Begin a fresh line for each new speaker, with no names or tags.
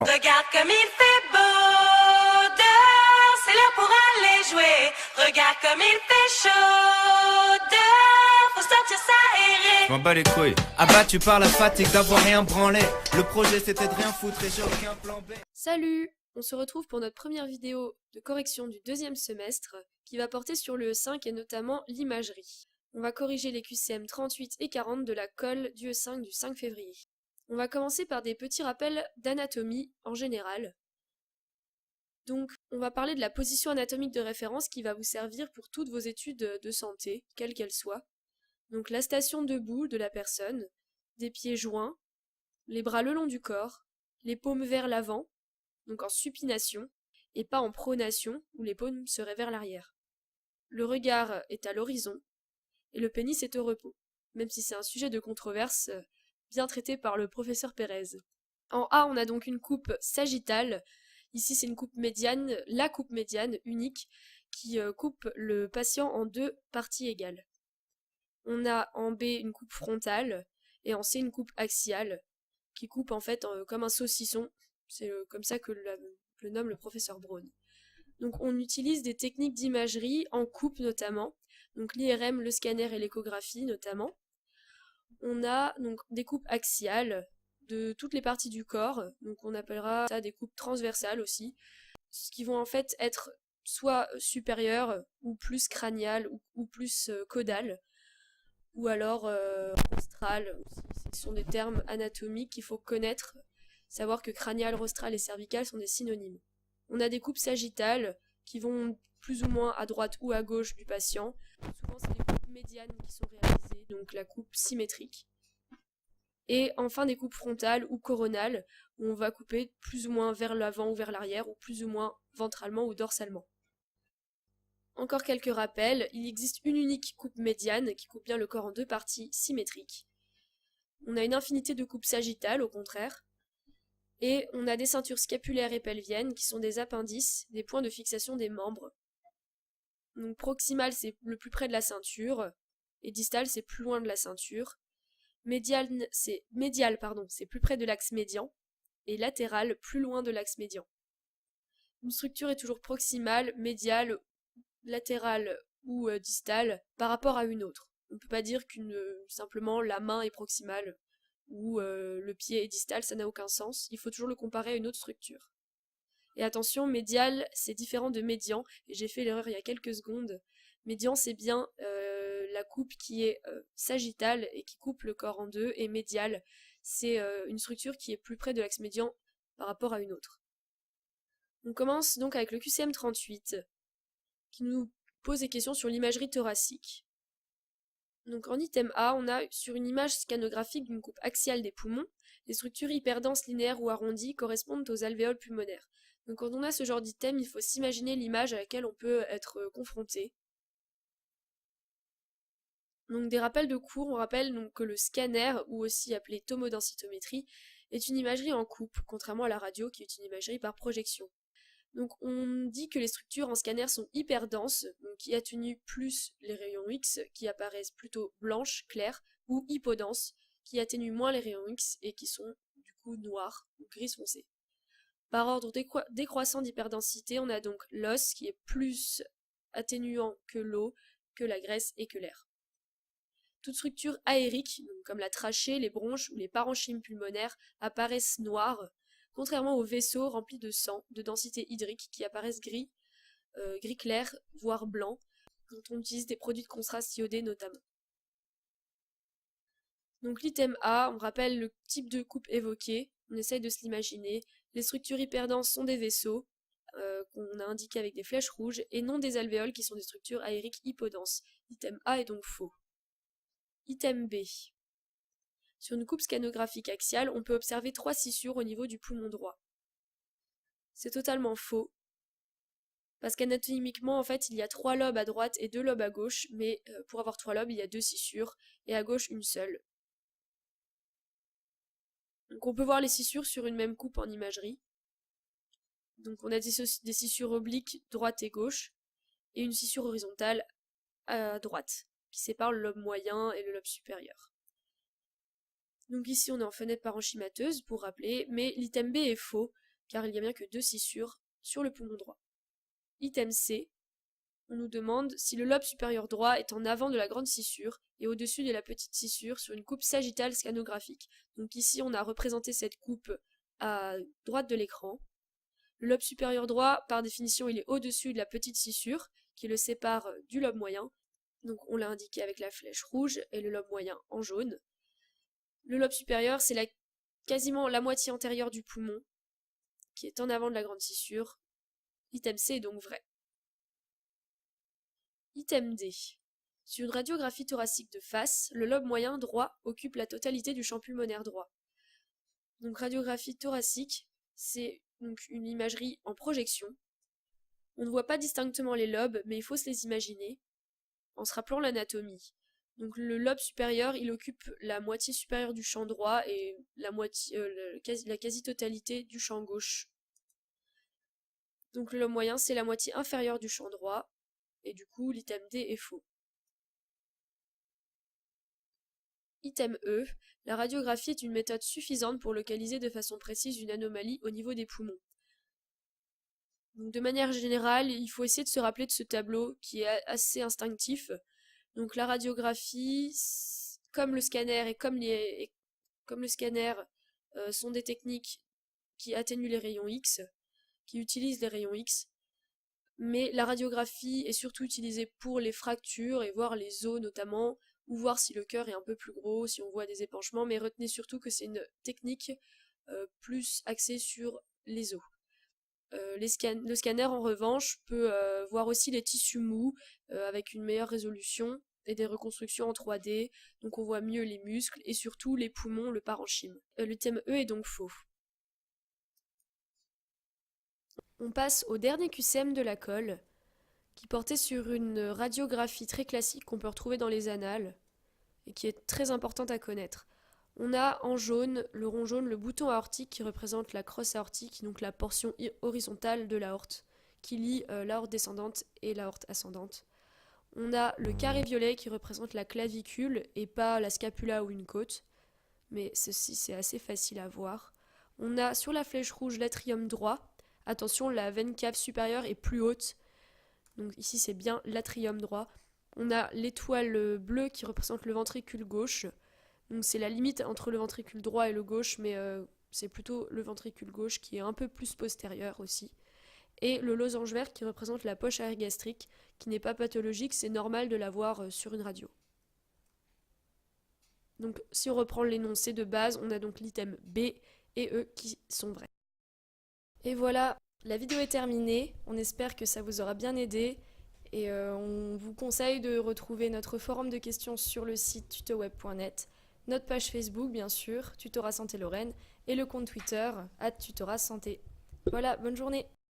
Regarde comme il fait beau dehors, c'est l'heure pour aller jouer. Regarde comme il fait chaud dehors, faut sortir s'aérer.
Je m'en bats les couilles. Abattu par la fatigue d'avoir rien branlé. Le projet c'était de rien foutre et j'ai aucun plan B.
Salut! On se retrouve pour notre première vidéo de correction du deuxième semestre qui va porter sur le E5 et notamment l'imagerie. On va corriger les QCM 38 et 40 de la colle du E5 du 5 février. On va commencer par des petits rappels d'anatomie en général. Donc, on va parler de la position anatomique de référence qui va vous servir pour toutes vos études de santé, quelles qu'elles soient. Donc la station debout de la personne, des pieds joints, les bras le long du corps, les paumes vers l'avant, donc en supination, et pas en pronation, où les paumes seraient vers l'arrière. Le regard est à l'horizon, et le pénis est au repos, même si c'est un sujet de controverse bien traité par le professeur Pérez. En A, on a donc une coupe sagittale. Ici, c'est une coupe médiane, la coupe médiane unique, qui coupe le patient en deux parties égales. On a en B une coupe frontale, et en C une coupe axiale, qui coupe en fait comme un saucisson. C'est comme ça que le nomme le professeur Braun. Donc on utilise des techniques d'imagerie en coupe notamment, donc l'IRM, le scanner et l'échographie notamment. On a donc des coupes axiales de toutes les parties du corps, donc on appellera ça des coupes transversales aussi, ce qui vont en fait être soit supérieures ou plus crâniales ou plus caudales, ou alors rostrales aussi. Ce sont des termes anatomiques qu'il faut connaître. Savoir que crânial, rostral et cervical sont des synonymes. On a des coupes sagittales qui vont plus ou moins à droite ou à gauche du patient. Souvent, c'est des coupes médianes qui sont réalisées, donc la coupe symétrique. Et enfin, des coupes frontales ou coronales, où on va couper plus ou moins vers l'avant ou vers l'arrière, ou plus ou moins ventralement ou dorsalement. Encore quelques rappels, il existe une unique coupe médiane qui coupe bien le corps en deux parties symétriques. On a une infinité de coupes sagittales, au contraire. Et on a des ceintures scapulaires et pelviennes qui sont des appendices, des points de fixation des membres. Donc proximal c'est le plus près de la ceinture, et distal c'est plus loin de la ceinture. Médial c'est plus près de l'axe médian, et latéral plus loin de l'axe médian. Une structure est toujours proximale, médiale, latérale ou distale par rapport à une autre. On ne peut pas dire simplement la main est proximale ou le pied est distal, ça n'a aucun sens. Il faut toujours le comparer à une autre structure. Et attention, médial, c'est différent de médian, et j'ai fait l'erreur il y a quelques secondes. Médian, c'est bien la coupe qui est sagittale et qui coupe le corps en deux, et médial, c'est une structure qui est plus près de l'axe médian par rapport à une autre. On commence donc avec le QCM 38, qui nous pose des questions sur l'imagerie thoracique. Donc en item A, on a sur une image scanographique d'une coupe axiale des poumons, les structures hyperdenses linéaires ou arrondies correspondent aux alvéoles pulmonaires. Donc quand on a ce genre d'item, il faut s'imaginer l'image à laquelle on peut être confronté. Donc des rappels de cours, on rappelle donc que le scanner, ou aussi appelé tomodensitométrie, est une imagerie en coupe, contrairement à la radio qui est une imagerie par projection. Donc on dit que les structures en scanner sont hyper denses, donc qui atténuent plus les rayons X, qui apparaissent plutôt blanches, claires, ou hypodenses, qui atténuent moins les rayons X et qui sont du coup noirs ou gris foncé. Par ordre décroissant d'hyperdensité, on a donc l'os qui est plus atténuant que l'eau, que la graisse et que l'air. Toute structure aérique, donc comme la trachée, les bronches ou les parenchymes pulmonaires, apparaissent noires, contrairement aux vaisseaux remplis de sang, de densité hydrique, qui apparaissent gris, gris clair, voire blanc, quand on utilise des produits de contraste iodé notamment. Donc l'item A, on rappelle le type de coupe évoqué, on essaye de se l'imaginer. Les structures hyperdenses sont des vaisseaux, qu'on a indiqués avec des flèches rouges, et non des alvéoles qui sont des structures aériques hypodenses. L'item A est donc faux. Item B. Sur une coupe scanographique axiale, on peut observer 3 scissures au niveau du poumon droit. C'est totalement faux, parce qu'anatomiquement, en fait, il y a 3 lobes à droite et 2 lobes à gauche, mais pour avoir 3 lobes, il y a 2 scissures, et à gauche, une seule. Donc on peut voir les scissures sur une même coupe en imagerie. Donc on a des scissures obliques, droite et gauche, et une scissure horizontale à droite, qui sépare le lobe moyen et le lobe supérieur. Donc ici on est en fenêtre parenchymateuse pour rappeler, mais l'item B est faux, car il n'y a bien que 2 scissures sur le poumon droit. Item C, on nous demande si le lobe supérieur droit est en avant de la grande scissure et au-dessus de la petite scissure sur une coupe sagittale scanographique. Donc ici, on a représenté cette coupe à droite de l'écran. Le lobe supérieur droit, par définition, il est au-dessus de la petite scissure qui le sépare du lobe moyen. Donc on l'a indiqué avec la flèche rouge et le lobe moyen en jaune. Le lobe supérieur, c'est quasiment la moitié antérieure du poumon qui est en avant de la grande scissure. Item C est donc vrai. Item D. Sur une radiographie thoracique de face, le lobe moyen droit occupe la totalité du champ pulmonaire droit. Donc radiographie thoracique, c'est donc une imagerie en projection. On ne voit pas distinctement les lobes, mais il faut se les imaginer en se rappelant l'anatomie. Donc le lobe supérieur, il occupe la moitié supérieure du champ droit et la quasi-totalité du champ gauche. Donc le lobe moyen, c'est la moitié inférieure du champ droit, et du coup l'item D est faux. Item E, la radiographie est une méthode suffisante pour localiser de façon précise une anomalie au niveau des poumons. Donc de manière générale, il faut essayer de se rappeler de ce tableau qui est assez instinctif. Donc la radiographie, comme le scanner et comme le scanner, sont des techniques qui atténuent les rayons X, qui utilisent les rayons X. Mais la radiographie est surtout utilisée pour les fractures et voir les os notamment, ou voir si le cœur est un peu plus gros, si on voit des épanchements, mais retenez surtout que c'est une technique plus axée sur les os. Le scanner en revanche peut voir aussi les tissus mous avec une meilleure résolution et des reconstructions en 3D, donc on voit mieux les muscles et surtout les poumons, le parenchyme. Le thème E est donc faux. On passe au dernier QCM de la colle, qui portait sur une radiographie très classique qu'on peut retrouver dans les annales, et qui est très importante à connaître. On a en jaune, le rond jaune, le bouton aortique qui représente la crosse aortique, donc la portion horizontale de l'aorte, qui lie l'aorte descendante et l'aorte ascendante. On a le carré violet qui représente la clavicule et pas la scapula ou une côte, mais ceci c'est assez facile à voir. On a sur la flèche rouge l'atrium droit. Attention, la veine cave supérieure est plus haute, donc ici c'est bien l'atrium droit. On a l'étoile bleue qui représente le ventricule gauche, donc c'est la limite entre le ventricule droit et le gauche, mais c'est plutôt le ventricule gauche qui est un peu plus postérieur aussi. Et le losange vert qui représente la poche gastrique, qui n'est pas pathologique, c'est normal de la voir sur une radio. Donc si on reprend l'énoncé de base, on a donc l'item B et E qui sont vrais. Et voilà, la vidéo est terminée, on espère que ça vous aura bien aidé et on vous conseille de retrouver notre forum de questions sur le site tutoweb.net, notre page Facebook bien sûr, Tutorat Santé Lorraine, et le compte Twitter @tutoratsanté. Voilà, bonne journée.